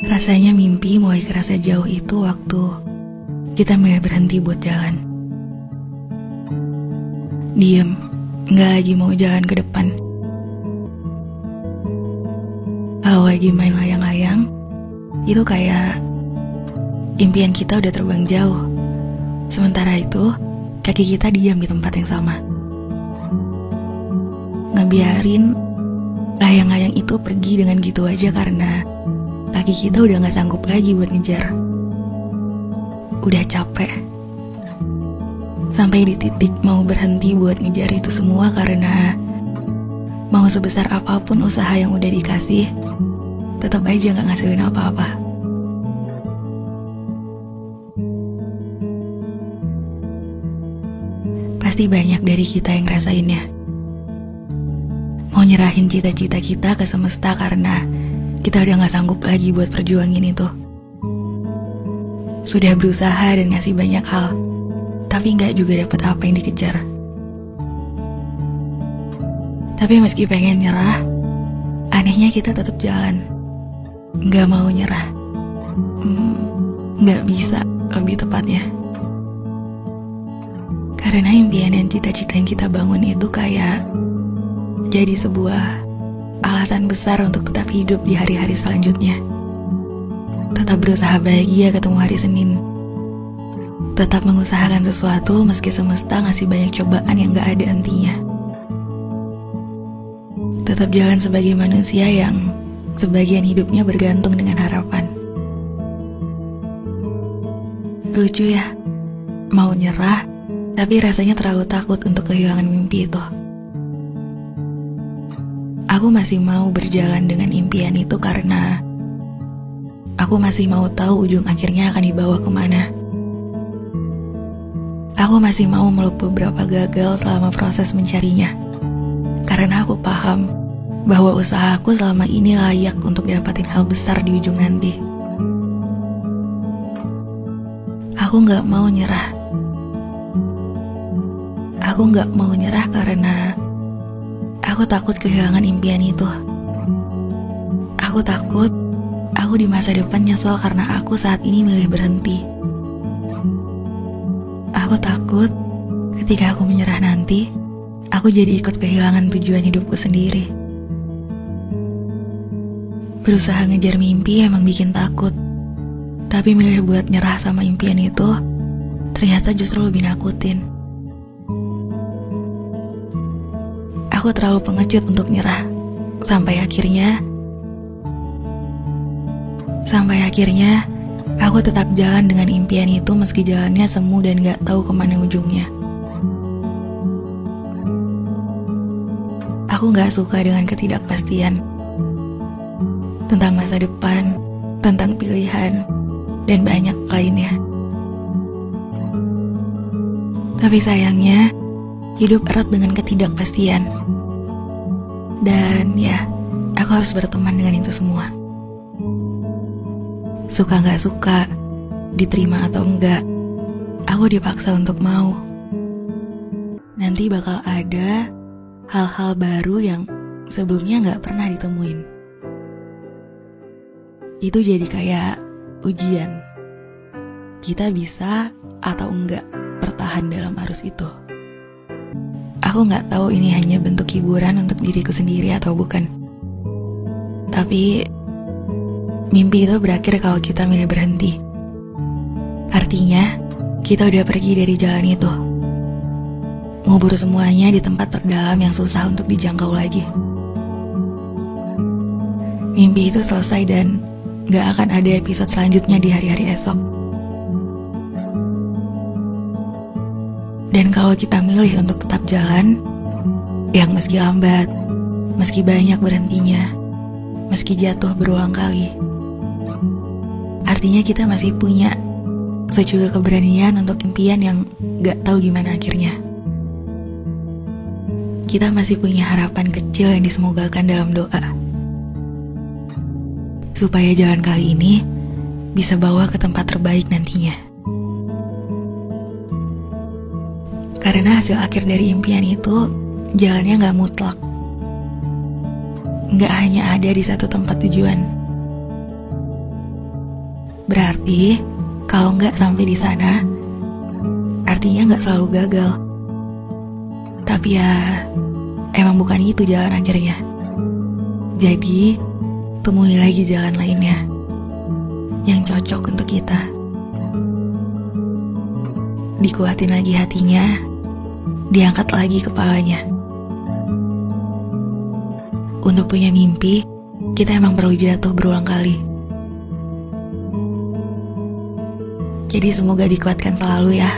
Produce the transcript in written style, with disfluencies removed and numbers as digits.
Rasanya mimpi mulai kerasa jauh itu waktu kita mulai berhenti buat jalan. Diem, gak lagi mau jalan ke depan. Kalau lagi main layang-layang, itu kayak impian kita udah terbang jauh. Sementara itu, kaki kita diam di tempat yang sama. Ngebiarin layang-layang itu pergi dengan gitu aja karena kaki kita udah gak sanggup lagi buat ngejar. Udah capek. Sampai di titik mau berhenti buat ngejar itu semua karena mau sebesar apapun usaha yang udah dikasih, tetap aja gak ngasilin apa-apa. Pasti banyak dari kita yang ngerasainnya. Mau nyerahin cita-cita kita ke semesta karena kita udah gak sanggup lagi buat perjuangin itu. Sudah berusaha dan ngasih banyak hal, tapi gak juga dapet apa yang dikejar. Tapi meski pengen nyerah, anehnya kita tetap jalan. Gak mau nyerah. Gak bisa, lebih tepatnya. Karena impian dan cita-cita yang kita bangun itu kayak jadi sebuah alasan besar untuk tetap hidup di hari-hari selanjutnya. Tetap berusaha bahagia ketemu hari Senin. Tetap mengusahakan sesuatu meski semesta ngasih banyak cobaan yang gak ada hentinya. Tetap jalan sebagai manusia yang sebagian hidupnya bergantung dengan harapan. Lucu ya, mau nyerah, tapi rasanya terlalu takut untuk kehilangan mimpi itu. Aku masih mau berjalan dengan impian itu karena aku masih mau tahu ujung akhirnya akan dibawa kemana. Aku masih mau meluk beberapa gagal selama proses mencarinya. Karena aku paham bahwa usahaku selama ini layak untuk dapatin hal besar di ujung nanti. Aku gak mau nyerah. Aku gak mau nyerah karena aku takut kehilangan impian itu. Aku takut aku di masa depan nyesel karena aku saat ini milih berhenti. Aku takut ketika aku menyerah nanti, aku jadi ikut kehilangan tujuan hidupku sendiri. Berusaha ngejar mimpi emang bikin takut, tapi milih buat nyerah sama impian itu ternyata justru lebih nakutin. Aku terlalu pengecut untuk nyerah. Sampai akhirnya aku tetap jalan dengan impian itu meski jalannya semu dan gak tahu kemana ujungnya. Aku gak suka dengan ketidakpastian tentang masa depan, tentang pilihan, dan banyak lainnya. Tapi sayangnya, hidup erat dengan ketidakpastian. Dan ya, aku harus berteman dengan itu semua. Suka gak suka, diterima atau enggak, aku dipaksa untuk mau. Nanti bakal ada hal-hal baru yang sebelumnya gak pernah ditemuin. Itu jadi kayak ujian. Kita bisa atau enggak bertahan dalam arus itu. Aku gak tahu ini hanya bentuk hiburan untuk diriku sendiri atau bukan. Tapi mimpi itu berakhir kalau kita milih berhenti. Artinya kita udah pergi dari jalan itu, ngubur semuanya di tempat terdalam yang susah untuk dijangkau lagi. Mimpi itu selesai dan gak akan ada episode selanjutnya di hari-hari esok. Dan kalau kita milih untuk tetap jalan, yang meski lambat, meski banyak berhentinya, meski jatuh berulang kali, artinya kita masih punya secuil keberanian untuk impian yang gak tahu gimana akhirnya. Kita masih punya harapan kecil yang disemogakan dalam doa, supaya jalan kali ini bisa bawa ke tempat terbaik nantinya. Karena hasil akhir dari impian itu jalannya gak mutlak. Gak hanya ada di satu tempat tujuan. Berarti kalau nggak sampai di sana, artinya nggak selalu gagal. Tapi ya, emang bukan itu jalan akhirnya. Jadi, temui lagi jalan lainnya yang cocok untuk kita. Dikuatin lagi hatinya, diangkat lagi kepalanya. Untuk punya mimpi, kita emang perlu jatuh berulang kali. Jadi semoga dikuatkan selalu ya.